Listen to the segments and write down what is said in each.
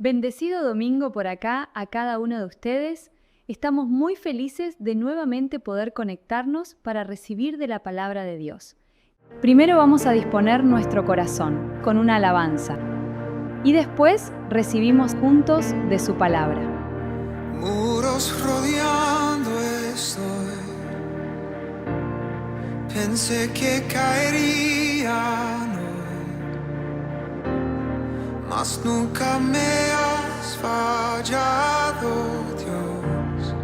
Bendecido domingo por acá a cada uno de ustedes. Estamos muy felices de nuevamente poder conectarnos para recibir de la palabra de Dios. Primero vamos a disponer nuestro corazón con una alabanza y después recibimos juntos de su palabra. Muros rodeando estoy, pensé que caerían hoy, mas nunca me has fallado, Dios.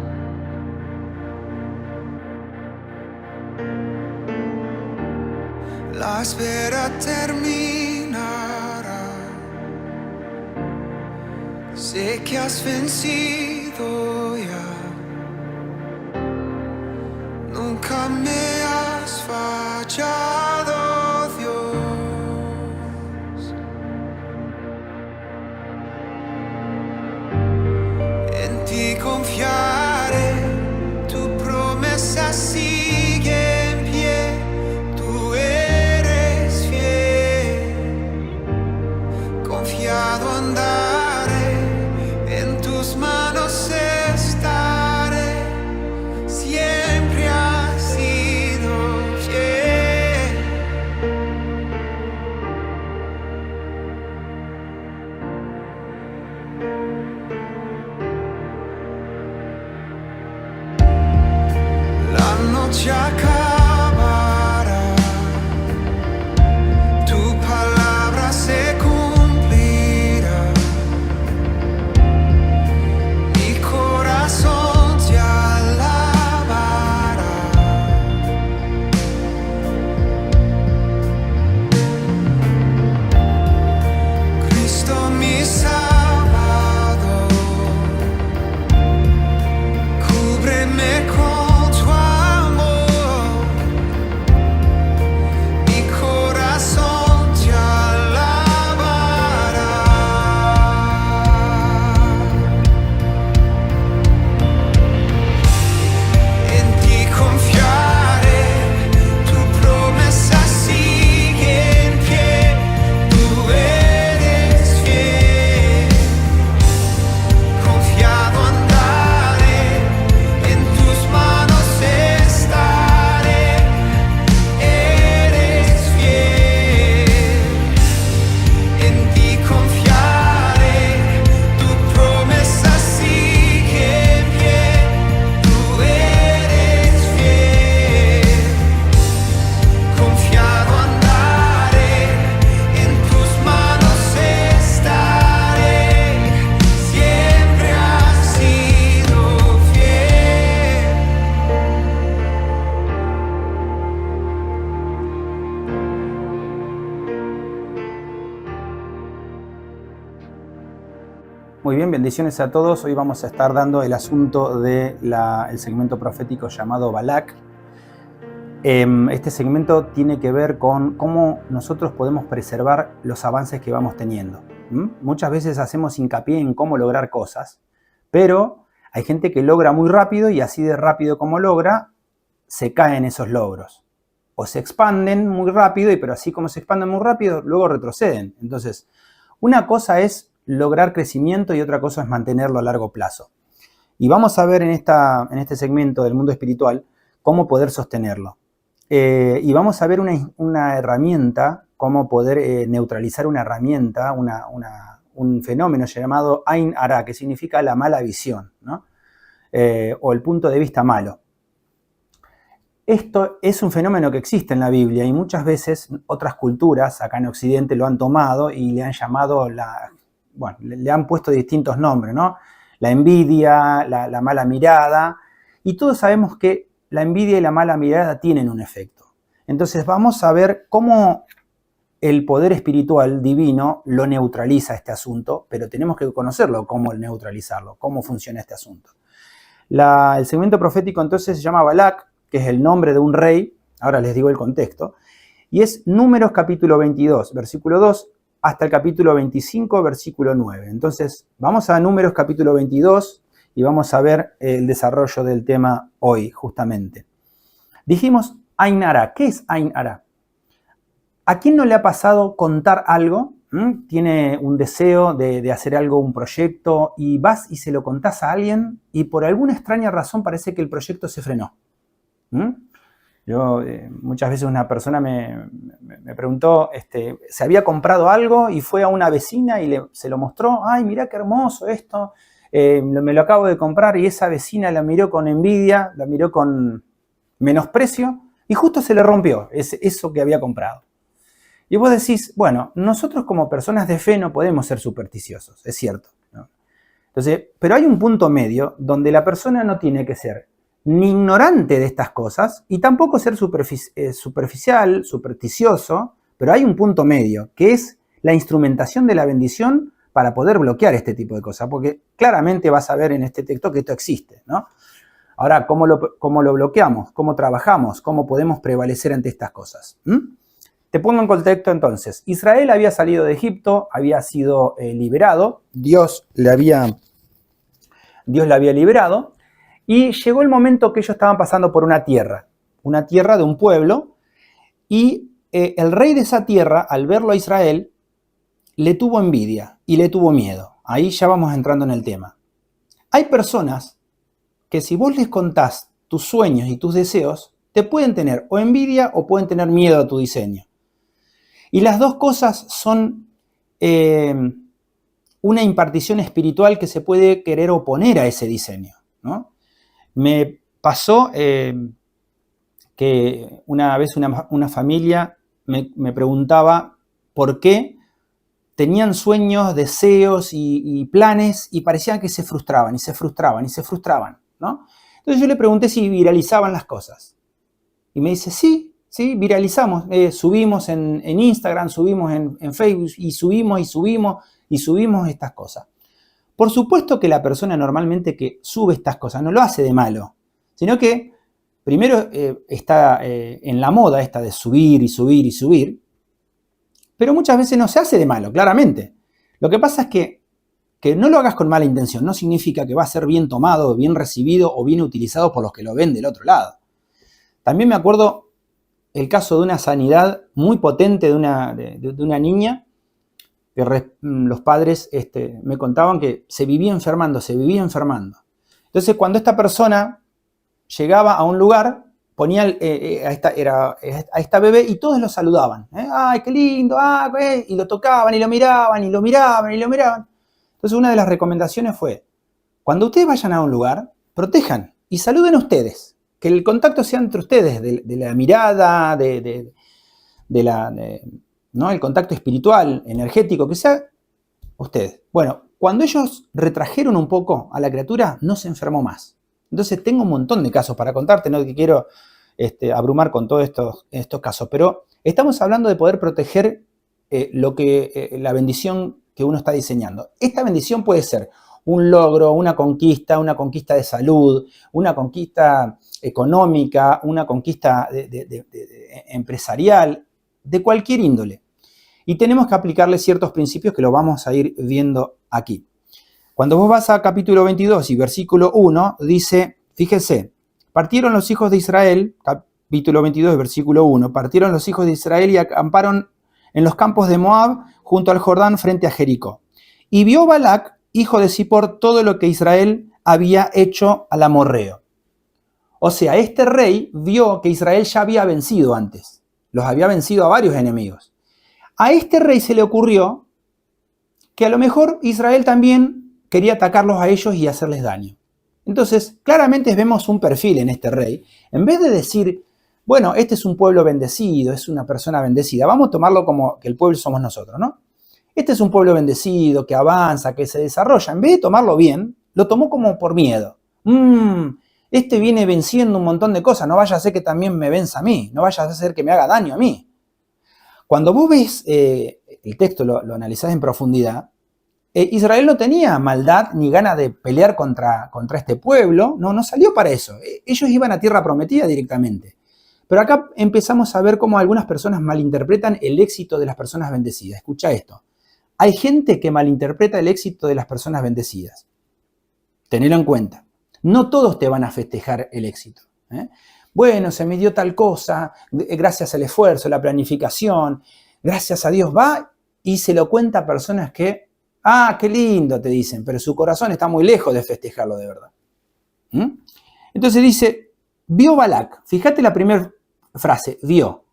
La espera terminará, sé que has vencido ya, nunca me has fallado, Dios. En ti confiaré, tu promesa sigue en pie, tú eres fiel, confiado andaré, en tus manos estaré, siempre has sido fiel. La noche acabará, tu palabra se cumplirá, mi corazón te alabará. Cristo mi Salvador, cúbreme con tu amor, mi corazón te alabará. En ti confiaré, tu promesa sigue en pie, tú eres fiel, confiado andaré, en tus manos estaré, eres fiel. En ti confiaré, tu promesa sigue en pie, tú eres fiel, confiado andaré, en tus manos estaré, siempre has sido fiel. Muy bien, bendiciones a todos. Hoy vamos a estar dando el asunto del segmento profético llamado Balak. Este segmento tiene que ver con cómo nosotros podemos preservar los avances que vamos teniendo. Muchas veces hacemos hincapié en cómo lograr cosas, pero hay gente que logra muy rápido y así de rápido como logra, se caen esos logros. O se expanden muy rápido, pero así como se expanden muy rápido, luego retroceden. Entonces, una cosa es lograr crecimiento y otra cosa es mantenerlo a largo plazo. Y vamos a ver en este segmento del mundo espiritual cómo poder sostenerlo. Y vamos a ver una herramienta, cómo poder neutralizar una herramienta, un fenómeno llamado Ain Ara, que significa la mala visión, ¿no? O el punto de vista malo. Esto es un fenómeno que existe en la Biblia y muchas veces otras culturas acá en Occidente lo han tomado y le han llamado le han puesto distintos nombres, ¿no? La envidia, la mala mirada, y todos sabemos que la envidia y la mala mirada tienen un efecto. Entonces vamos a ver cómo el poder espiritual divino lo neutraliza este asunto, pero tenemos que conocerlo, cómo neutralizarlo, cómo funciona este asunto. El segmento profético entonces se llama Balak, que es el nombre de un rey, ahora les digo el contexto, y es Números capítulo 22, versículo 2, hasta el capítulo 25, versículo 9. Entonces, vamos a Números capítulo 22 y vamos a ver el desarrollo del tema hoy, justamente. Dijimos Ain Ara. ¿Qué es Ain Ara? ¿A quién no le ha pasado contar algo tiene un deseo de hacer algo, un proyecto, y vas y se lo contás a alguien y por alguna extraña razón parece que el proyecto se frenó. Yo, muchas veces una persona me preguntó, se había comprado algo y fue a una vecina y se lo mostró. ¡Ay, mirá qué hermoso esto! Me lo acabo de comprar, y esa vecina la miró con envidia, la miró con menosprecio y justo se le rompió eso que había comprado. Y vos decís, bueno, nosotros como personas de fe no podemos ser supersticiosos, es cierto, ¿no? Entonces, pero hay un punto medio donde la persona no tiene que ser ni ignorante de estas cosas y tampoco ser superficial, supersticioso, pero hay un punto medio, que es la instrumentación de la bendición para poder bloquear este tipo de cosas, porque claramente vas a ver en este texto que esto existe, ¿no? Ahora, ¿cómo lo bloqueamos? ¿Cómo trabajamos? ¿Cómo podemos prevalecer ante estas cosas? Te pongo en contexto entonces. Israel había salido de Egipto, había sido liberado, Dios le había liberado, y llegó el momento que ellos estaban pasando por una tierra de un pueblo, y el rey de esa tierra, al verlo a Israel, le tuvo envidia y le tuvo miedo. Ahí ya vamos entrando en el tema. Hay personas que si vos les contás tus sueños y tus deseos, te pueden tener o envidia o pueden tener miedo a tu diseño. Y las dos cosas son una impartición espiritual que se puede querer oponer a ese diseño, ¿no? Me pasó que una vez una familia me preguntaba por qué tenían sueños, deseos y planes y parecían que se frustraban y se frustraban y se frustraban, ¿no? Entonces yo le pregunté si viralizaban las cosas. Y me dice, sí, viralizamos. Subimos en Instagram, subimos en Facebook y subimos estas cosas. Por supuesto que la persona normalmente que sube estas cosas no lo hace de malo, sino que primero está en la moda esta de subir y subir y subir, pero muchas veces no se hace de malo, claramente. Lo que pasa es que no lo hagas con mala intención, no significa que va a ser bien tomado, bien recibido o bien utilizado por los que lo ven del otro lado. También me acuerdo el caso de una sanidad muy potente de una niña, que los padres me contaban que se vivía enfermando. Entonces, cuando esta persona llegaba a un lugar, ponía a esta bebé y todos lo saludaban. ¡Ay, qué lindo! Y lo tocaban y lo miraban y lo miraban y lo miraban. Entonces, una de las recomendaciones fue, cuando ustedes vayan a un lugar, protejan y saluden a ustedes. Que el contacto sea entre ustedes, de la mirada, ¿no? El contacto espiritual, energético, que sea ustedes. Bueno, cuando ellos retrajeron un poco a la criatura, no se enfermó más. Entonces tengo un montón de casos para contarte, no te quiero abrumar con todos estos casos, pero estamos hablando de poder proteger la bendición que uno está diseñando. Esta bendición puede ser un logro, una conquista de salud, una conquista económica, una conquista empresarial, de cualquier índole. Y tenemos que aplicarle ciertos principios que lo vamos a ir viendo aquí. Cuando vos vas a capítulo 22 y versículo 1, dice, fíjese, partieron los hijos de Israel, capítulo 22, versículo 1, partieron los hijos de Israel y acamparon en los campos de Moab, junto al Jordán, frente a Jericó. Y vio Balac, hijo de Zippor, todo lo que Israel había hecho al amorreo. O sea, este rey vio que Israel ya había vencido antes. Los había vencido a varios enemigos. A este rey se le ocurrió que a lo mejor Israel también quería atacarlos a ellos y hacerles daño. Entonces, claramente vemos un perfil en este rey. En vez de decir, bueno, este es un pueblo bendecido, es una persona bendecida, vamos a tomarlo como que el pueblo somos nosotros, ¿no? Este es un pueblo bendecido, que avanza, que se desarrolla. En vez de tomarlo bien, lo tomó como por miedo. Este viene venciendo un montón de cosas, no vaya a ser que también me venza a mí, no vaya a ser que me haga daño a mí. Cuando vos ves el texto, lo analizás en profundidad, Israel no tenía maldad ni ganas de pelear contra este pueblo, no salió para eso. Ellos iban a tierra prometida directamente. Pero acá empezamos a ver cómo algunas personas malinterpretan el éxito de las personas bendecidas. Escucha esto. Hay gente que malinterpreta el éxito de las personas bendecidas. Tenelo en cuenta. No todos te van a festejar el éxito. Bueno, se me dio tal cosa, gracias al esfuerzo, la planificación, gracias a Dios va y se lo cuenta a personas que, qué lindo, te dicen, pero su corazón está muy lejos de festejarlo de verdad. Entonces dice, vio Balac. Fíjate la primera frase, vio.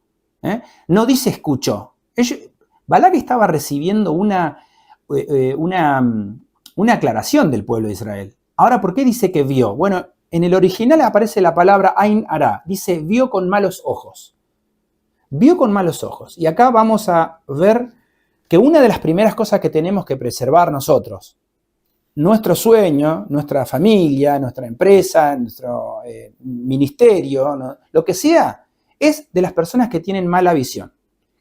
No dice escuchó. Balac estaba recibiendo una aclaración del pueblo de Israel. Ahora, ¿por qué dice que vio? Bueno, en el original aparece la palabra Ain Ara. Dice, vio con malos ojos. Vio con malos ojos. Y acá vamos a ver que una de las primeras cosas que tenemos que preservar nosotros, nuestro sueño, nuestra familia, nuestra empresa, nuestro ministerio, lo que sea, es de las personas que tienen mala visión.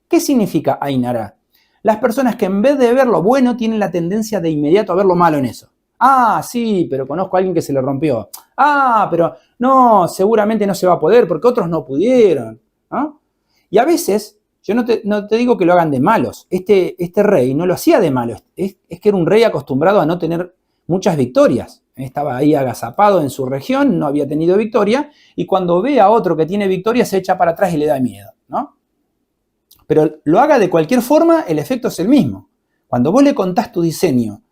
¿Qué significa Ain Ara? Las personas que en vez de ver lo bueno tienen la tendencia de inmediato a ver lo malo en eso. Sí, pero conozco a alguien que se le rompió. Pero no, seguramente no se va a poder porque otros no pudieron, ¿no? Y a veces, yo no te digo que lo hagan de malos. Este rey no lo hacía de malo. Es que era un rey acostumbrado a no tener muchas victorias. Estaba ahí agazapado en su región, no había tenido victoria, y cuando ve a otro que tiene victoria se echa para atrás y le da miedo, ¿no? Pero lo haga de cualquier forma, el efecto es el mismo. Cuando vos le contás tu diseño,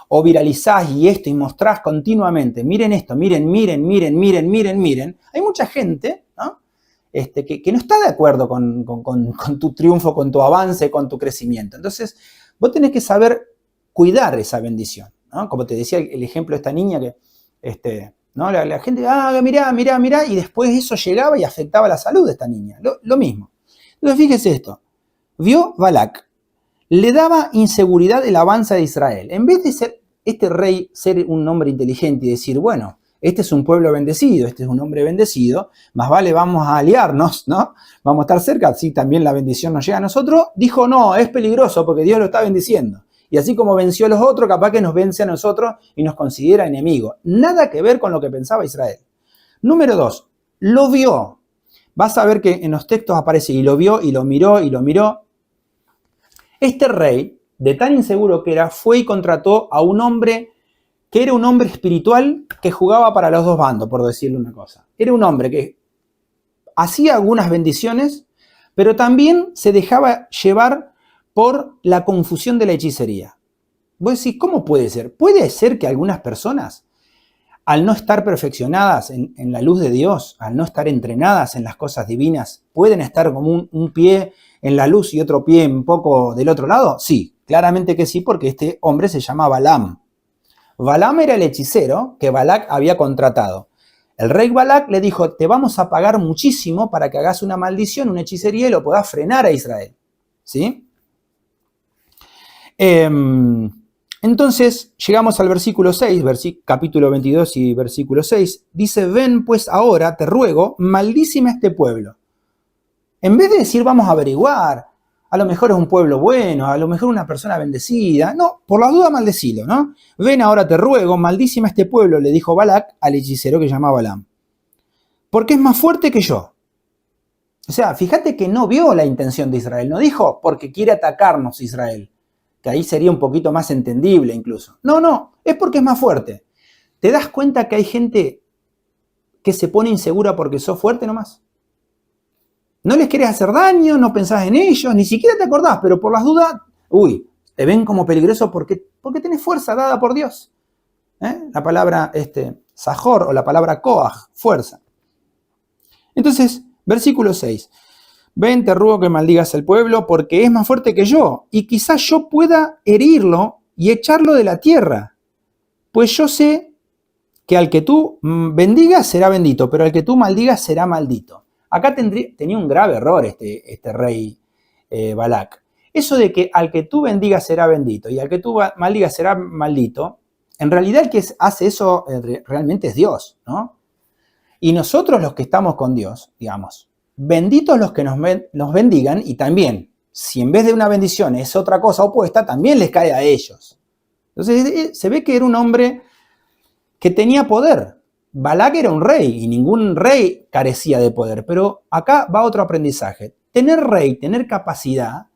o viralizás y mostrás continuamente, miren esto, miren, hay mucha gente, ¿no? Que no está de acuerdo con tu triunfo, con tu avance, con tu crecimiento. Entonces, vos tenés que saber cuidar esa bendición, ¿no? Como te decía el ejemplo de esta niña que, ¿no? La gente, mirá, y después eso llegaba y afectaba la salud de esta niña. Lo mismo. Entonces, fíjese esto. Vio Balac, le daba inseguridad el avance de Israel. En vez de ser este rey, ser un hombre inteligente y decir, bueno, este es un pueblo bendecido, este es un hombre bendecido, más vale vamos a aliarnos, ¿no? Vamos a estar cerca, así también la bendición nos llega a nosotros. Dijo, no, es peligroso porque Dios lo está bendiciendo. Y así como venció a los otros, capaz que nos vence a nosotros y nos considera enemigo. Nada que ver con lo que pensaba Israel. Número 2, lo vio. Vas a ver que en los textos aparece y lo vio, y lo miró, y lo miró. Este rey, de tan inseguro que era, fue y contrató a un hombre que era un hombre espiritual que jugaba para los dos bandos, por decirle una cosa. Era un hombre que hacía algunas bendiciones, pero también se dejaba llevar por la confusión de la hechicería. Vos decís, ¿cómo puede ser? Puede ser que algunas personas, al no estar perfeccionadas en la luz de Dios, al no estar entrenadas en las cosas divinas, ¿pueden estar como un pie en la luz y otro pie un poco del otro lado? Sí, claramente que sí, porque este hombre se llama Balaam. Balaam era el hechicero que Balac había contratado. El rey Balac le dijo, te vamos a pagar muchísimo para que hagas una maldición, una hechicería y lo puedas frenar a Israel. ¿Sí? Entonces, llegamos al versículo 6, capítulo 22 y versículo 6. Dice, ven pues ahora, te ruego, maldíceme a este pueblo. En vez de decir, vamos a averiguar, a lo mejor es un pueblo bueno, a lo mejor una persona bendecida. No, por la duda maldecilo, ¿no? Ven ahora, te ruego, maldíceme a este pueblo, le dijo Balac al hechicero que llamaba Balaam. Porque es más fuerte que yo. O sea, fíjate que no vio la intención de Israel. No dijo, porque quiere atacarnos Israel. Que ahí sería un poquito más entendible incluso. No, es porque es más fuerte. ¿Te das cuenta que hay gente que se pone insegura porque sos fuerte nomás? No les querés hacer daño, no pensás en ellos, ni siquiera te acordás, pero por las dudas, te ven como peligroso porque tenés fuerza dada por Dios. La palabra Sajor o la palabra Koach, fuerza. Entonces, versículo 6. Ven, te ruego que maldigas al pueblo porque es más fuerte que yo y quizás yo pueda herirlo y echarlo de la tierra. Pues yo sé que al que tú bendigas será bendito, pero al que tú maldigas será maldito. Acá tenía un grave error este rey Balac. Eso de que al que tú bendigas será bendito y al que tú maldigas será maldito, en realidad el que hace eso realmente es Dios, ¿no? Y nosotros los que estamos con Dios, digamos, benditos los que nos bendigan y también, si en vez de una bendición es otra cosa opuesta, también les cae a ellos. Entonces se ve que era un hombre que tenía poder. Balac era un rey y ningún rey carecía de poder, pero acá va otro aprendizaje. Tener rey, tener capacidad,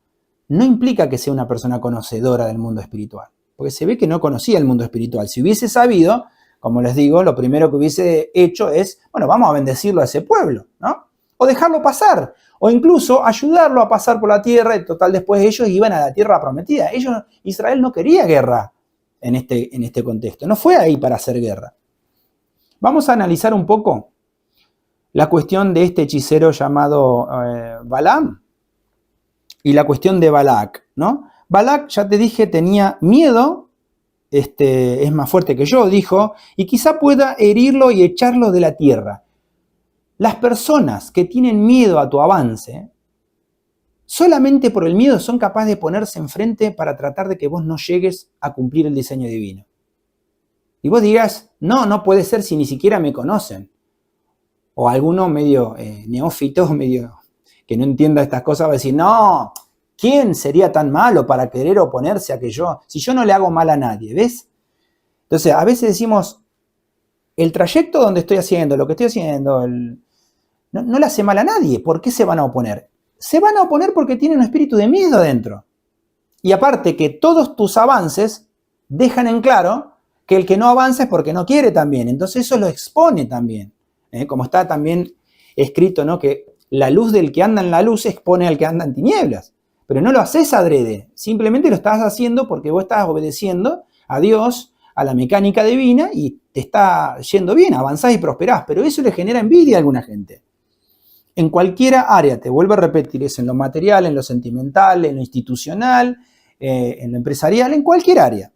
no implica que sea una persona conocedora del mundo espiritual, porque se ve que no conocía el mundo espiritual. Si hubiese sabido, como les digo, lo primero que hubiese hecho es, bueno, vamos a bendecirlo a ese pueblo, ¿no? o dejarlo pasar, o incluso ayudarlo a pasar por la tierra, y total después ellos iban a la tierra prometida. Israel no quería guerra en este contexto, no fue ahí para hacer guerra. Vamos a analizar un poco la cuestión de este hechicero llamado Balaam y la cuestión de Balac, ¿no? Balac, ya te dije, tenía miedo, es más fuerte que yo, dijo, y quizá pueda herirlo y echarlo de la tierra. Las personas que tienen miedo a tu avance, solamente por el miedo son capaces de ponerse enfrente para tratar de que vos no llegues a cumplir el diseño divino. Y vos dirás, no puede ser si ni siquiera me conocen. O alguno medio neófito, medio que no entienda estas cosas, va a decir, no, ¿quién sería tan malo para querer oponerse a que yo, si yo no le hago mal a nadie, ¿ves? Entonces, a veces decimos, el trayecto donde estoy haciendo, lo que estoy haciendo, no le hace mal a nadie. ¿Por qué se van a oponer? Se van a oponer porque tienen un espíritu de miedo dentro. Y aparte que todos tus avances dejan en claro que el que no avanza es porque no quiere también. Entonces eso lo expone también. Como está también escrito, ¿no? Que la luz del que anda en la luz expone al que anda en tinieblas. Pero no lo haces adrede. Simplemente lo estás haciendo porque vos estás obedeciendo a Dios, a la mecánica divina, y te está yendo bien, avanzás y prosperás. Pero eso le genera envidia a alguna gente. En cualquier área, te vuelvo a repetir, es en lo material, en lo sentimental, en lo institucional, en lo empresarial, en cualquier área.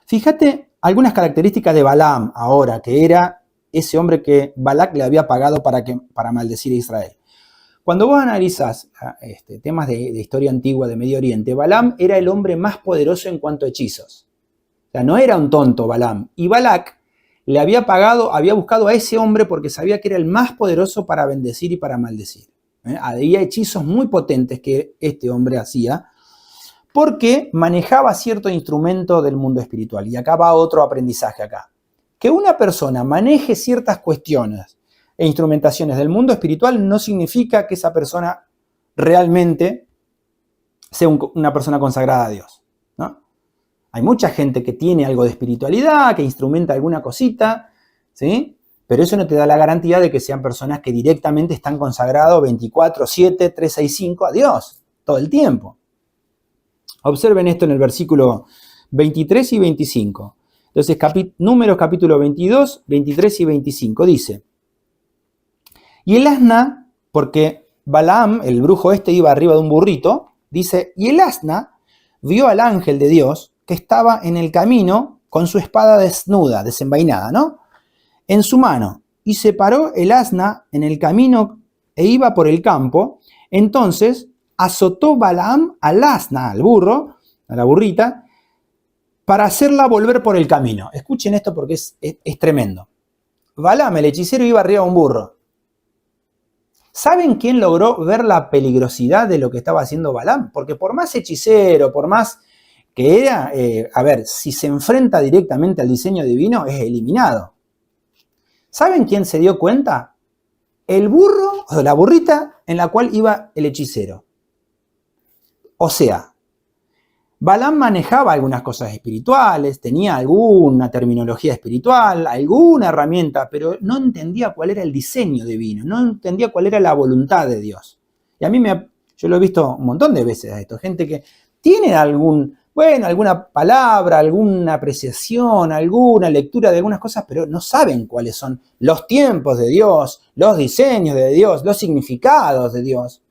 Fíjate algunas características de Balaam ahora, que era ese hombre que Balac le había pagado para maldecir a Israel. Cuando vos analizás temas de historia antigua de Medio Oriente, Balaam era el hombre más poderoso en cuanto a hechizos. O sea, no era un tonto Balaam. Y Balac le había buscado a ese hombre porque sabía que era el más poderoso para bendecir y para maldecir. Había hechizos muy potentes que este hombre hacía porque manejaba cierto instrumento del mundo espiritual. Y acá va otro aprendizaje acá. Que una persona maneje ciertas cuestiones e instrumentaciones del mundo espiritual no significa que esa persona realmente sea una persona consagrada a Dios, ¿no? Hay mucha gente que tiene algo de espiritualidad, que instrumenta alguna cosita, ¿sí? Pero eso no te da la garantía de que sean personas que directamente están consagrados 24/7, 365 a Dios, todo el tiempo. Observen esto en el versículo 23 y 25. Entonces, Números capítulo 22, 23 y 25 dice, y el asna, porque Balaam, el brujo iba arriba de un burrito, dice, y el asna vio al ángel de Dios que estaba en el camino con su espada desnuda, desenvainada, ¿no? En su mano, y se paró el asna en el camino e iba por el campo. Entonces azotó Balaam al asna, al burro, a la burrita, para hacerla volver por el camino. Escuchen esto porque es tremendo. Balaam, el hechicero, iba arriba de un burro. ¿Saben quién logró ver la peligrosidad de lo que estaba haciendo Balaam? Porque por más hechicero, por más que era, si se enfrenta directamente al diseño divino, es eliminado. ¿Saben quién se dio cuenta? El burro, o la burrita en la cual iba el hechicero. O sea, Balaam manejaba algunas cosas espirituales, tenía alguna terminología espiritual, alguna herramienta, pero no entendía cuál era el diseño divino, no entendía cuál era la voluntad de Dios. Y a mí yo lo he visto un montón de veces a esto, gente que tiene alguna palabra, alguna apreciación, alguna lectura de algunas cosas, pero no saben cuáles son los tiempos de Dios, los diseños de Dios, los significados de Dios,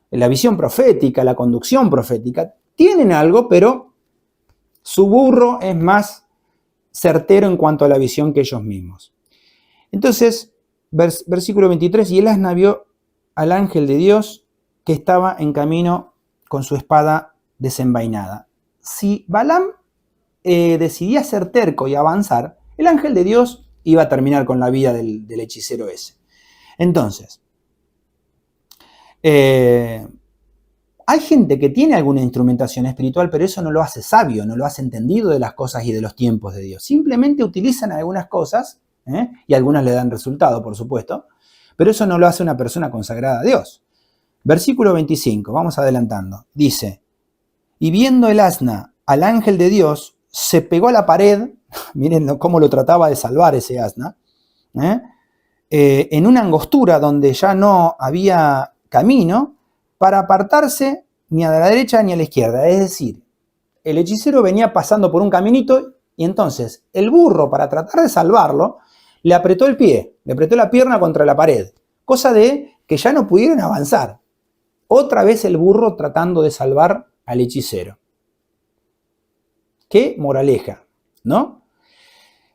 la visión profética, la conducción profética. Tienen algo, pero su burro es más certero en cuanto a la visión que ellos mismos. Entonces, versículo 23, y el asna vio al ángel de Dios que estaba en camino con su espada desenvainada. Si Balaam decidía ser terco y avanzar, el ángel de Dios iba a terminar con la vida del hechicero ese. Entonces, hay gente que tiene alguna instrumentación espiritual, pero eso no lo hace sabio, no lo hace entendido de las cosas y de los tiempos de Dios. Simplemente utilizan algunas cosas, y algunas le dan resultado, por supuesto, pero eso no lo hace una persona consagrada a Dios. Versículo 25, vamos adelantando. Dice, y viendo el asna al ángel de Dios, se pegó a la pared, miren cómo lo trataba de salvar ese asna, en una angostura donde ya no había camino para apartarse ni a la derecha ni a la izquierda. Es decir, el hechicero venía pasando por un caminito y entonces el burro, para tratar de salvarlo, le apretó el pie, le apretó la pierna contra la pared, cosa de que ya no pudieron avanzar. Otra vez el burro tratando de salvar al hechicero. Qué moraleja, ¿no?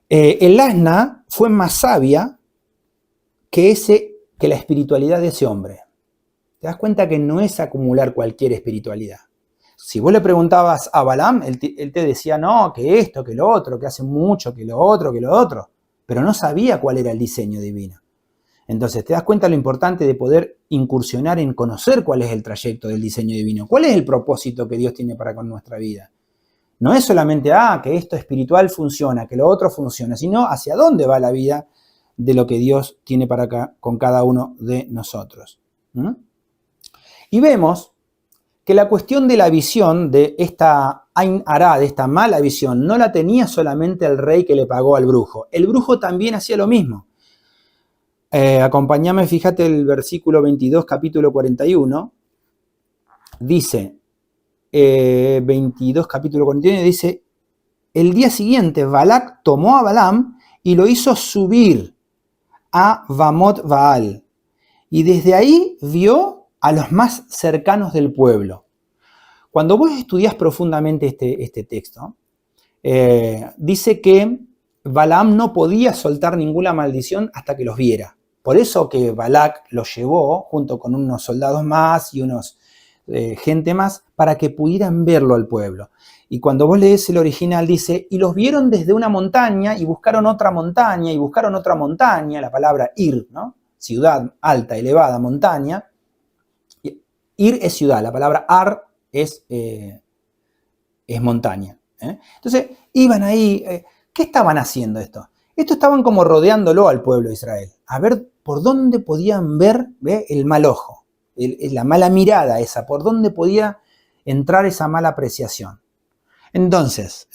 El asna fue más sabia que la espiritualidad de ese hombre. Te das cuenta que no es acumular cualquier espiritualidad. Si vos le preguntabas a Balaam, él te decía, no, que esto, que lo otro, que hace mucho, que lo otro, pero no sabía cuál era el diseño divino. Entonces te das cuenta lo importante de poder incursionar en conocer cuál es el trayecto del diseño divino, cuál es el propósito que Dios tiene para con nuestra vida. No es solamente, que esto espiritual funciona, que lo otro funciona, sino hacia dónde va la vida de lo que Dios tiene para acá con cada uno de nosotros. Y vemos que la cuestión de la visión, de esta Ain Ara, de esta mala visión, no la tenía solamente el rey que le pagó al brujo. El brujo también hacía lo mismo. Acompáñame, fíjate el versículo 22, capítulo 41. Dice, 22, capítulo 41, dice, el día siguiente Balac tomó a Balaam y lo hizo subir a Bamot Baal. Y desde ahí vio a los más cercanos del pueblo. Cuando vos estudias profundamente este texto, dice que Balaam no podía soltar ninguna maldición hasta que los viera. Por eso que Balac los llevó junto con unos soldados más y unos gente más para que pudieran verlo al pueblo. Y cuando vos lees el original dice, y los vieron desde una montaña y buscaron otra montaña y buscaron otra montaña, la palabra ir, ¿no? Ciudad alta, elevada, montaña. Ir es ciudad, la palabra ar es montaña. Entonces, iban ahí, ¿qué estaban haciendo esto? Esto estaban como rodeándolo al pueblo de Israel, a ver por dónde podían ver el mal ojo, la mala mirada esa, por dónde podía entrar esa mala apreciación. Entonces,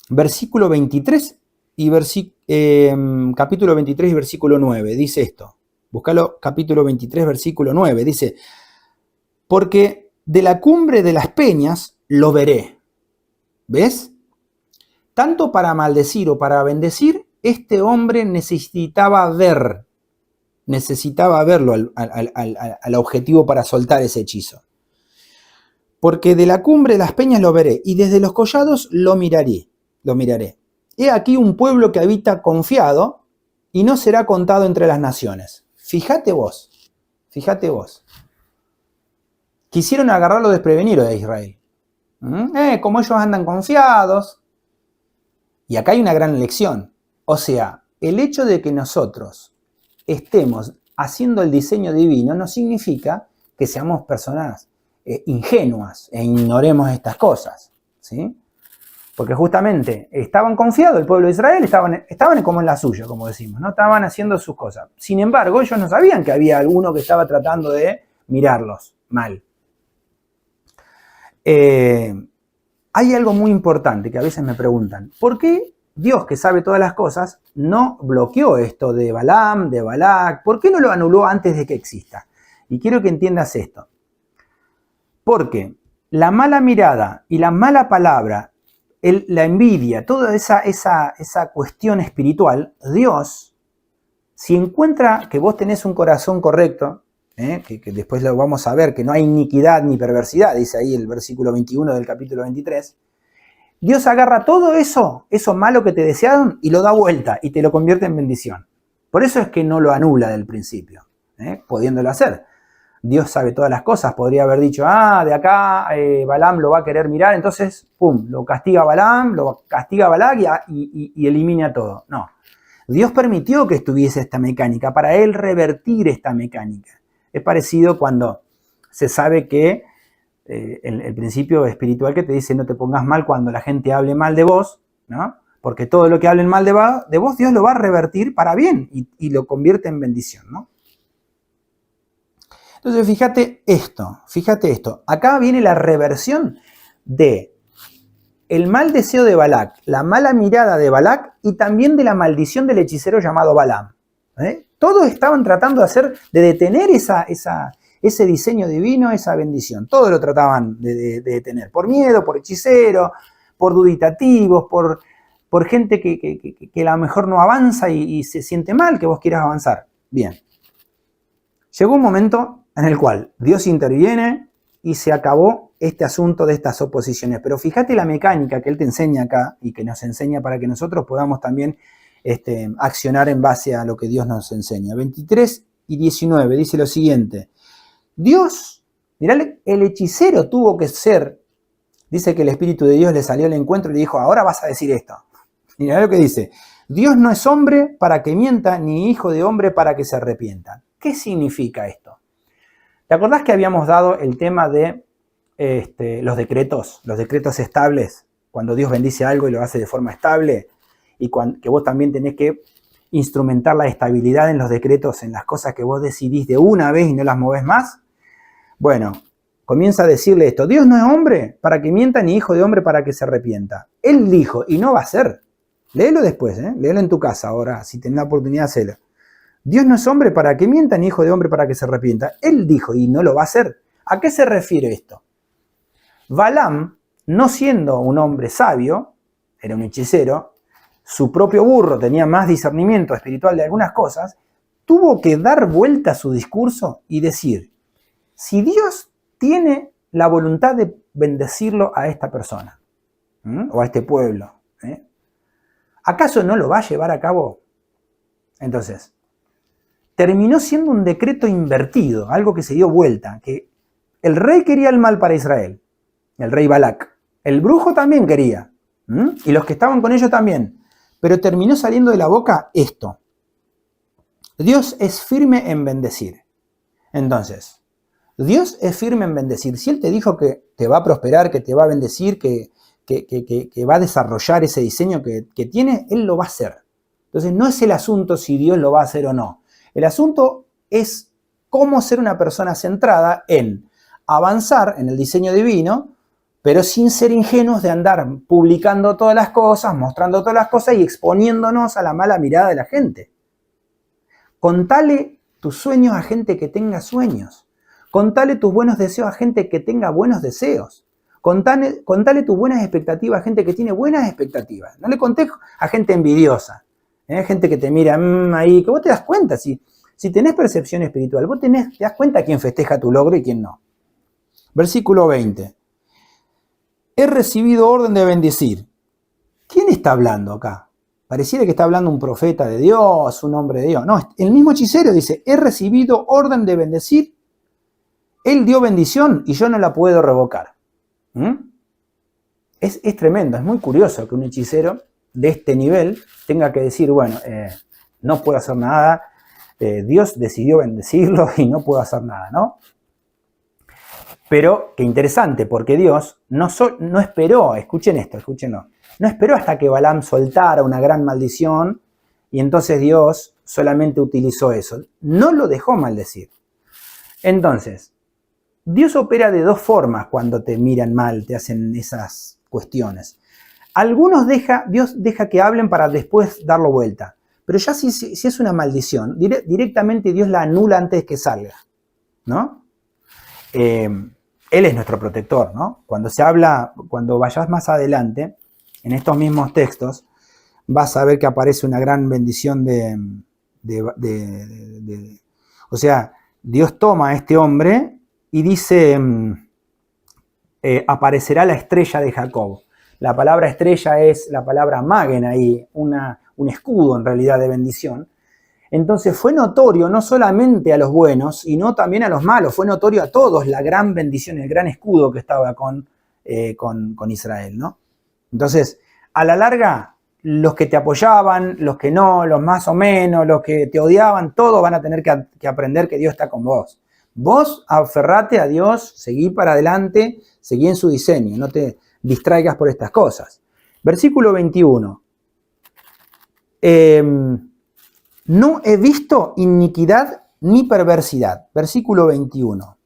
versículo 23 y capítulo 23 y versículo 9, dice esto. Búscalo, capítulo 23, versículo 9. Dice, porque de la cumbre de las peñas lo veré. ¿Ves? Tanto para maldecir o para bendecir, este hombre necesitaba verlo al objetivo para soltar ese hechizo. Porque de la cumbre de las peñas lo veré, y desde los collados lo miraré. He aquí un pueblo que habita confiado, y no será contado entre las naciones. Fíjate vos. Quisieron agarrarlo desprevenido de Israel. Como ellos andan confiados. Y acá hay una gran lección. O sea, el hecho de que nosotros estemos haciendo el diseño divino no significa que seamos personas ingenuas e ignoremos estas cosas, ¿sí? Porque justamente estaban confiados, el pueblo de Israel estaban como en la suya, como decimos, ¿no? Estaban haciendo sus cosas. Sin embargo, ellos no sabían que había alguno que estaba tratando de mirarlos mal. Hay algo muy importante que a veces me preguntan. ¿Por qué Dios, que sabe todas las cosas, no bloqueó esto de Balaam, de Balac? ¿Por qué no lo anuló antes de que exista? Y quiero que entiendas esto. Porque la mala mirada y la mala palabra, la envidia, toda esa cuestión espiritual, Dios, si encuentra que vos tenés un corazón correcto, que después lo vamos a ver, que no hay iniquidad ni perversidad, dice ahí el versículo 21 del capítulo 23, Dios agarra todo eso malo que te desearon y lo da vuelta y te lo convierte en bendición. Por eso es que no lo anula del principio, pudiéndolo hacer. Dios sabe todas las cosas, podría haber dicho, de acá Balaam lo va a querer mirar, entonces, pum, lo castiga Balaam, lo castiga Balac y elimina todo. No, Dios permitió que estuviese esta mecánica para él revertir esta mecánica. Es parecido cuando se sabe que el principio espiritual que te dice no te pongas mal cuando la gente hable mal de vos, ¿no? Porque todo lo que hablen mal de vos, Dios lo va a revertir para bien y lo convierte en bendición, ¿no? Entonces, fíjate esto. Acá viene la reversión de el mal deseo de Balac, la mala mirada de Balac y también de la maldición del hechicero llamado Balaam. Todos estaban tratando de detener ese diseño divino, esa bendición. Todos lo trataban de detener. Por miedo, por hechicero, por duditativos, por gente que a lo mejor no avanza y se siente mal que vos quieras avanzar. Bien. Llegó un momento en el cual Dios interviene y se acabó este asunto de estas oposiciones. Pero fíjate la mecánica que Él te enseña acá y que nos enseña para que nosotros podamos también accionar en base a lo que Dios nos enseña. 23 y 19 dice lo siguiente. Dios, mirá, el hechicero tuvo que ser, dice que el Espíritu de Dios le salió al encuentro y le dijo, ahora vas a decir esto. Mirá lo que dice. Dios no es hombre para que mienta, ni hijo de hombre para que se arrepienta. ¿Qué significa esto? ¿Te acordás que habíamos dado el tema de los decretos estables? Cuando Dios bendice algo y lo hace de forma estable, y que vos también tenés que instrumentar la estabilidad en los decretos, en las cosas que vos decidís de una vez y no las movés más. Bueno, comienza a decirle esto. Dios no es hombre para que mienta, ni hijo de hombre para que se arrepienta. Él dijo, y no va a ser. Léelo después, léelo en tu casa ahora, si tenés la oportunidad, hacelo. Dios no es hombre para que mienta, ni hijo de hombre para que se arrepienta. Él dijo, y no lo va a hacer. ¿A qué se refiere esto? Balaam, no siendo un hombre sabio, era un hechicero, su propio burro tenía más discernimiento espiritual de algunas cosas, tuvo que dar vuelta a su discurso y decir, si Dios tiene la voluntad de bendecirlo a esta persona, o a este pueblo, ¿acaso no lo va a llevar a cabo? Entonces, terminó siendo un decreto invertido, algo que se dio vuelta, que el rey quería el mal para Israel, el rey Balac, el brujo también quería, y los que estaban con ellos también, pero terminó saliendo de la boca esto. Dios es firme en bendecir. Entonces, Dios es firme en bendecir. Si Él te dijo que te va a prosperar, que te va a bendecir, que va a desarrollar ese diseño que tiene, Él lo va a hacer. Entonces, no es el asunto si Dios lo va a hacer o no. El asunto es cómo ser una persona centrada en avanzar en el diseño divino, pero sin ser ingenuos de andar publicando todas las cosas, mostrando todas las cosas y exponiéndonos a la mala mirada de la gente. Contale tus sueños a gente que tenga sueños. Contale tus buenos deseos a gente que tenga buenos deseos. Contale tus buenas expectativas a gente que tiene buenas expectativas. No le contés a gente envidiosa, gente que te mira ahí, que vos te das cuenta. Si tenés percepción espiritual, vos te das cuenta quién festeja tu logro y quién no. Versículo 20. He recibido orden de bendecir. ¿Quién está hablando acá? Pareciera que está hablando un profeta de Dios, un hombre de Dios. No, el mismo hechicero dice, he recibido orden de bendecir. Él dio bendición y yo no la puedo revocar. Es tremendo, es muy curioso que un hechicero de este nivel tenga que decir, bueno, no puedo hacer nada, Dios decidió bendecirlo y no puedo hacer nada, ¿no? Pero, qué interesante, porque Dios no esperó, escúchenlo, no esperó hasta que Balaam soltara una gran maldición y entonces Dios solamente utilizó eso. No lo dejó maldecir. Entonces, Dios opera de dos formas cuando te miran mal, te hacen esas cuestiones. Dios deja que hablen para después darlo vuelta. Pero ya si es una maldición, directamente Dios la anula antes que salga, ¿no? Él es nuestro protector, ¿no? Cuando vayas más adelante, en estos mismos textos, vas a ver que aparece una gran bendición o sea, Dios toma a este hombre y dice, aparecerá la estrella de Jacob. La palabra estrella es la palabra magen ahí, un escudo en realidad de bendición. Entonces fue notorio no solamente a los buenos, sino también a los malos. Fue notorio a todos la gran bendición, el gran escudo que estaba con Israel, ¿no? Entonces, a la larga, los que te apoyaban, los que no, los más o menos, los que te odiaban, todos van a tener que aprender que Dios está con vos. Vos aferrate a Dios, seguí para adelante, seguí en su diseño, no te distraigas por estas cosas. Versículo 21. No he visto iniquidad ni perversidad. Versículo 21.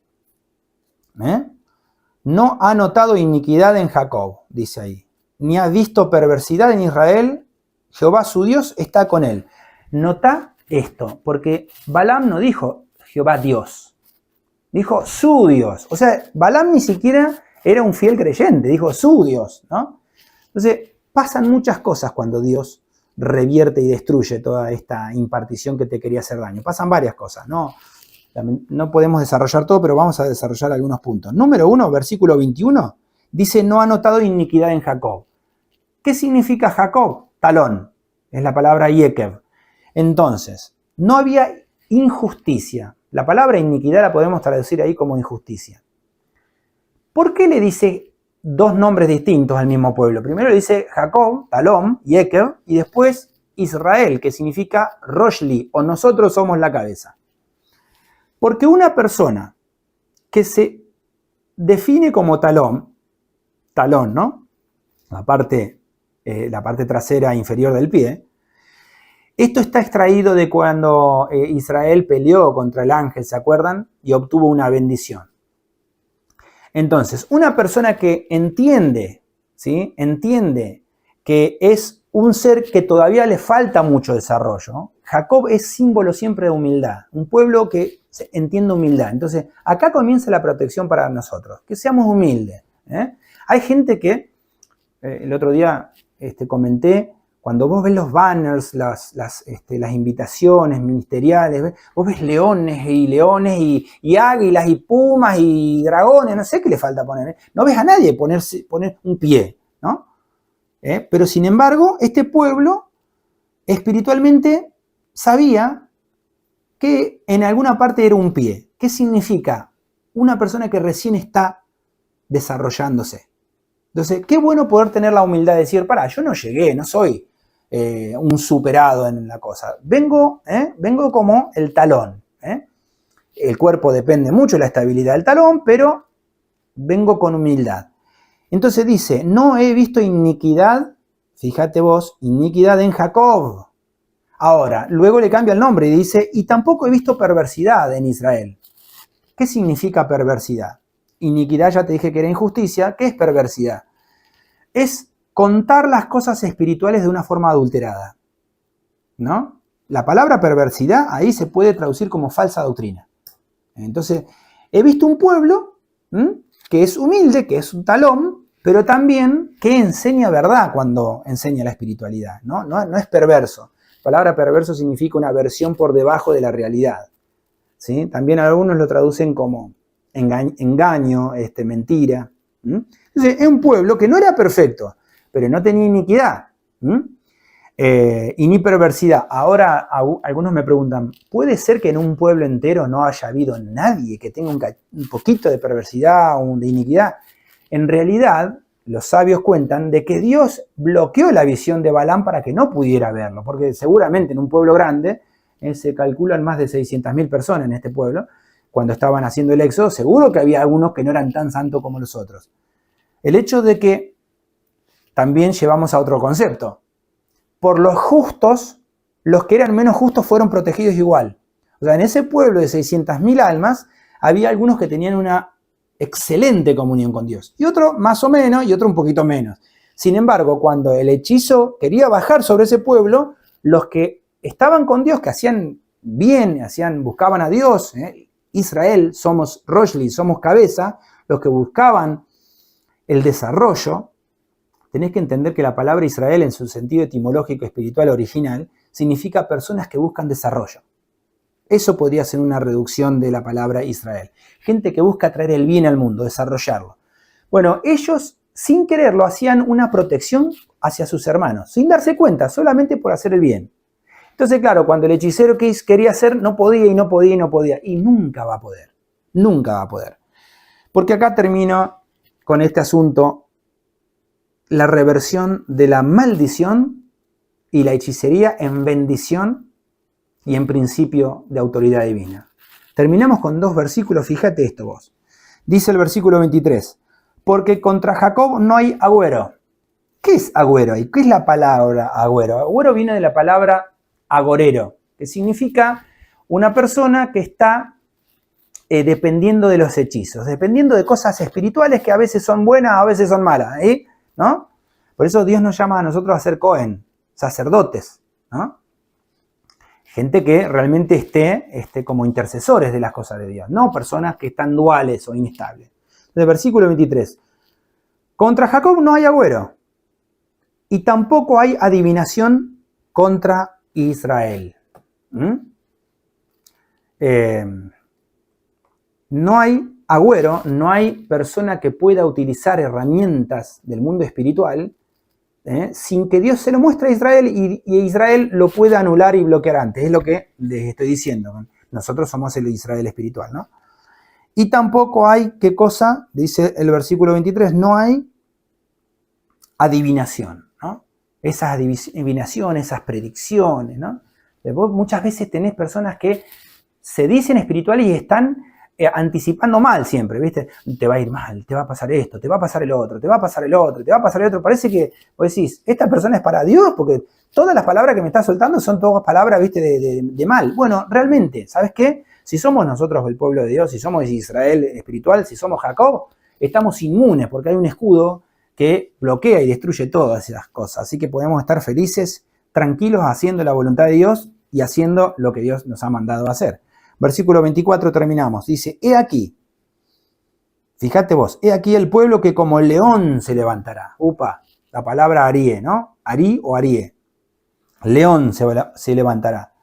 No ha notado iniquidad en Jacob, dice ahí. Ni ha visto perversidad en Israel. Jehová su Dios está con él. Notá esto? Porque Balaam no dijo Jehová Dios, dijo su Dios. O sea, Balaam ni siquiera era un fiel creyente, dijo su Dios, ¿no? Entonces, pasan muchas cosas cuando Dios revierte y destruye toda esta impartición que te quería hacer daño. Pasan varias cosas, ¿no? No podemos desarrollar todo, pero vamos a desarrollar algunos puntos. Número 1, versículo 21, dice, no ha notado iniquidad en Jacob. ¿Qué significa Jacob? Talón, es la palabra Yekev. Entonces, no había injusticia. La palabra iniquidad la podemos traducir ahí como injusticia. ¿Por qué le dice dos nombres distintos al mismo pueblo? Primero le dice Jacob, Talón, Yekev, y después Israel, que significa Roshli, o nosotros somos la cabeza. Porque una persona que se define como talón, ¿no? La parte trasera inferior del pie. Esto está extraído de cuando Israel peleó contra el ángel, ¿se acuerdan? Y obtuvo una bendición. Entonces, una persona que entiende, ¿sí? Entiende que es un ser que todavía le falta mucho desarrollo. Jacob es símbolo siempre de humildad, un pueblo que entiende humildad. Entonces, acá comienza la protección para nosotros, que seamos humildes. Hay gente que, el otro día comenté, cuando vos ves los banners, las invitaciones ministeriales, vos ves leones y águilas y pumas y dragones, no sé qué le falta poner. No ves a nadie poner un pie, ¿no? Pero sin embargo, este pueblo espiritualmente sabía que en alguna parte era un pie. ¿Qué significa? Una persona que recién está desarrollándose. Entonces, qué bueno poder tener la humildad de decir, yo no llegué, no soy un superado en la cosa. Vengo como el talón. El cuerpo depende mucho de la estabilidad del talón, pero vengo con humildad. Entonces dice, no he visto iniquidad, fíjate vos, iniquidad en Jacob. Ahora, luego le cambia el nombre y dice, y tampoco he visto perversidad en Israel. ¿Qué significa perversidad? Iniquidad, ya te dije que era injusticia. ¿Qué es perversidad? Es contar las cosas espirituales de una forma adulterada, ¿no? La palabra perversidad ahí se puede traducir como falsa doctrina. Entonces, he visto un pueblo que es humilde, que es un talón, pero también que enseña verdad cuando enseña la espiritualidad, ¿no? No es perverso. La palabra perverso significa una versión por debajo de la realidad, ¿sí? También algunos lo traducen como engaño, mentira. Entonces, es un pueblo que no era perfecto, pero no tenía iniquidad y ni perversidad. Ahora algunos me preguntan, ¿puede ser que en un pueblo entero no haya habido nadie que tenga un poquito de perversidad o de iniquidad? En realidad, los sabios cuentan de que Dios bloqueó la visión de Balaam para que no pudiera verlo, porque seguramente en un pueblo grande, se calculan más de 600.000 personas en este pueblo, cuando estaban haciendo el éxodo, seguro que había algunos que no eran tan santos como los otros. El hecho de que también llevamos a otro concepto. Por los justos, los que eran menos justos fueron protegidos igual. O sea, en ese pueblo de 600.000 almas, había algunos que tenían una excelente comunión con Dios. Y otro más o menos, y otro un poquito menos. Sin embargo, cuando el hechizo quería bajar sobre ese pueblo, los que estaban con Dios, que hacían bien, buscaban a Dios, Israel, somos Roshli, somos cabeza, los que buscaban el desarrollo. Tenés que entender que la palabra Israel, en su sentido etimológico espiritual original, significa personas que buscan desarrollo. Eso podría ser una reducción de la palabra Israel. Gente que busca traer el bien al mundo, desarrollarlo. Bueno, ellos, sin quererlo, hacían una protección hacia sus hermanos, sin darse cuenta, solamente por hacer el bien. Entonces, claro, cuando el hechicero quería hacer, no podía, y nunca va a poder. Nunca va a poder. Porque acá termino con este asunto, la reversión de la maldición y la hechicería en bendición y en principio de autoridad divina. Terminamos con 2 versículos, fíjate esto vos. Dice el versículo 23, porque contra Jacob no hay agüero. ¿Qué es agüero? ¿Y qué es la palabra agüero? Agüero viene de la palabra agorero, que significa una persona que está dependiendo de los hechizos, dependiendo de cosas espirituales que a veces son buenas, a veces son malas, ¿no? Por eso Dios nos llama a nosotros a ser Cohen, sacerdotes, ¿no? gente que realmente esté como intercesores de las cosas de Dios, no personas que están duales o inestables. Entonces, versículo 23. Contra Jacob no hay agüero, y tampoco hay adivinación contra Israel. No hay agüero, no hay persona que pueda utilizar herramientas del mundo espiritual sin que Dios se lo muestre a Israel y Israel lo pueda anular y bloquear antes. Es lo que les estoy diciendo. Nosotros somos el Israel espiritual, ¿no? Y tampoco hay, ¿qué cosa? Dice el versículo 23, no hay adivinación, ¿no? Esas adivinaciones, esas predicciones, ¿no? Vos muchas veces tenés personas que se dicen espirituales y están anticipando mal siempre, ¿viste? Te va a ir mal, te va a pasar esto, te va a pasar el otro, te va a pasar el otro, te va a pasar el otro. Parece que vos decís, esta persona es para Dios, porque todas las palabras que me está soltando son todas palabras, ¿viste? De mal. Bueno, realmente, ¿sabes qué? Si somos nosotros el pueblo de Dios, si somos Israel espiritual, si somos Jacob, estamos inmunes porque hay un escudo que bloquea y destruye todas esas cosas. Así que podemos estar felices, tranquilos, haciendo la voluntad de Dios y haciendo lo que Dios nos ha mandado a hacer. Versículo 24 terminamos. Dice, he aquí, fíjate vos, he aquí el pueblo que como león se levantará. Upa, la palabra arie, ¿no? Arí o arie. León se levantará.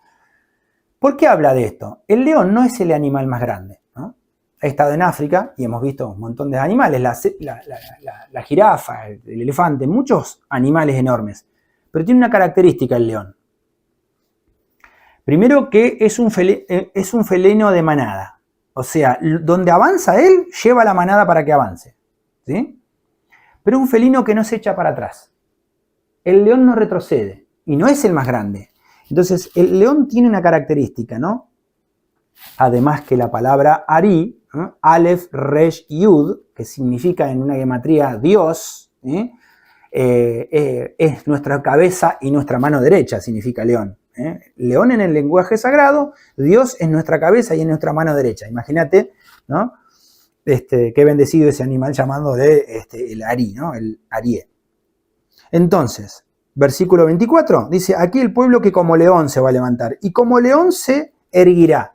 ¿Por qué habla de esto? El león no es el animal más grande, ¿no? He estado en África y hemos visto un montón de animales, la jirafa, el elefante, muchos animales enormes. Pero tiene una característica el león. Primero que es un felino de manada. O sea, donde avanza él, lleva la manada para que avance. ¿Sí? Pero es un felino que no se echa para atrás. El león no retrocede y no es el más grande. Entonces, el león tiene una característica, ¿no? Además que la palabra Ari, ¿no? Aleph, Resh, Yud, que significa en una gematría Dios, es nuestra cabeza y nuestra mano derecha, significa león. León en el lenguaje sagrado, Dios es nuestra cabeza y es nuestra mano derecha. Imagínate, ¿no? Qué bendecido ese animal llamándole el Ari, ¿no? El Arie. Entonces, versículo 24, dice, aquí el pueblo que como león se va a levantar y como león se erguirá.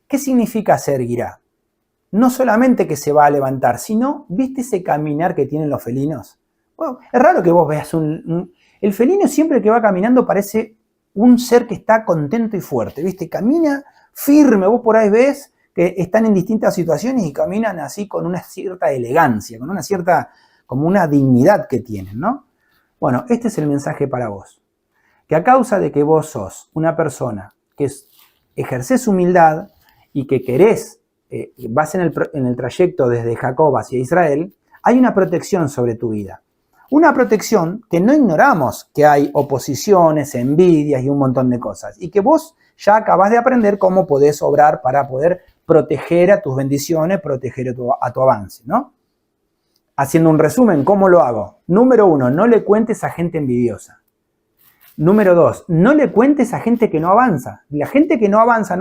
¿Qué significa se erguirá? No solamente que se va a levantar, sino, ¿viste ese caminar que tienen los felinos? Bueno, es raro que vos veas el felino siempre que va caminando parece un ser que está contento y fuerte, ¿viste? Camina firme, vos por ahí ves que están en distintas situaciones y caminan así con una cierta elegancia, con una cierta, como una dignidad que tienen, ¿no? Bueno, este es el mensaje para vos. Que a causa de que vos sos una persona que ejerces humildad y que querés, vas en el trayecto desde Jacob hacia Israel, hay una protección sobre tu vida. Una protección que no ignoramos que hay oposiciones, envidias y un montón de cosas. Y que vos ya acabás de aprender cómo podés obrar para poder proteger a tus bendiciones, proteger a tu avance, ¿no? Haciendo un resumen, ¿cómo lo hago? Número 1, no le cuentes a gente envidiosa. Número 2, no le cuentes a gente que no avanza. La gente que no avanza,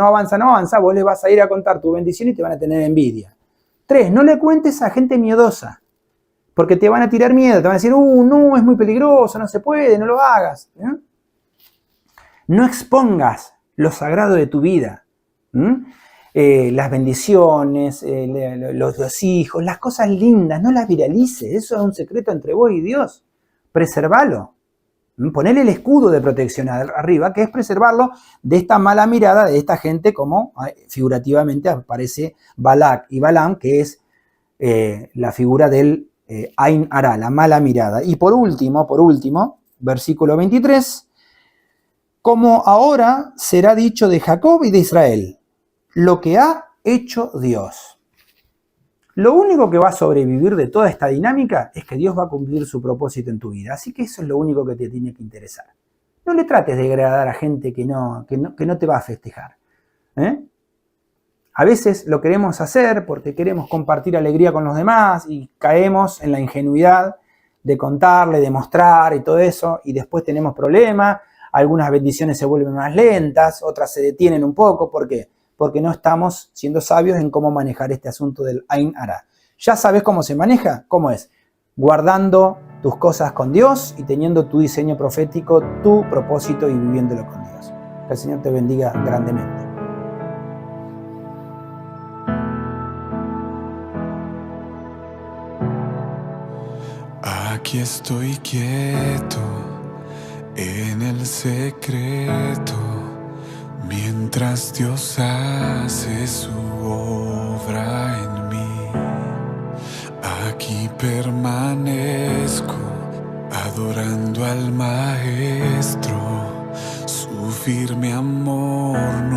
vos le vas a ir a contar tu bendición y te van a tener envidia. 3, no le cuentes a gente miedosa. Porque te van a tirar miedo, te van a decir, no, es muy peligroso, no se puede, no lo hagas. No expongas lo sagrado de tu vida. Las bendiciones, los hijos, las cosas lindas, no las viralices. Eso es un secreto entre vos y Dios. Preservalo. Ponele el escudo de protección arriba, que es preservarlo de esta mala mirada de esta gente, como figurativamente aparece Balak y Balaam, que es la figura del Ain Ara, la mala mirada. Y por último, versículo 23, como ahora será dicho de Jacob y de Israel, lo que ha hecho Dios. Lo único que va a sobrevivir de toda esta dinámica es que Dios va a cumplir su propósito en tu vida. Así que eso es lo único que te tiene que interesar. No le trates de agradar a gente que no te va a festejar. A veces lo queremos hacer porque queremos compartir alegría con los demás y caemos en la ingenuidad de contarle, de mostrar y todo eso, y después tenemos problemas, algunas bendiciones se vuelven más lentas, otras se detienen un poco. ¿Por qué? Porque no estamos siendo sabios en cómo manejar este asunto del Ain Ara. ¿Ya sabes cómo se maneja? ¿Cómo es? Guardando tus cosas con Dios y teniendo tu diseño profético, tu propósito y viviéndolo con Dios. Que el Señor te bendiga grandemente. Aquí estoy quieto en el secreto, mientras Dios hace su obra en mí. Aquí permanezco adorando al Maestro, su firme amor no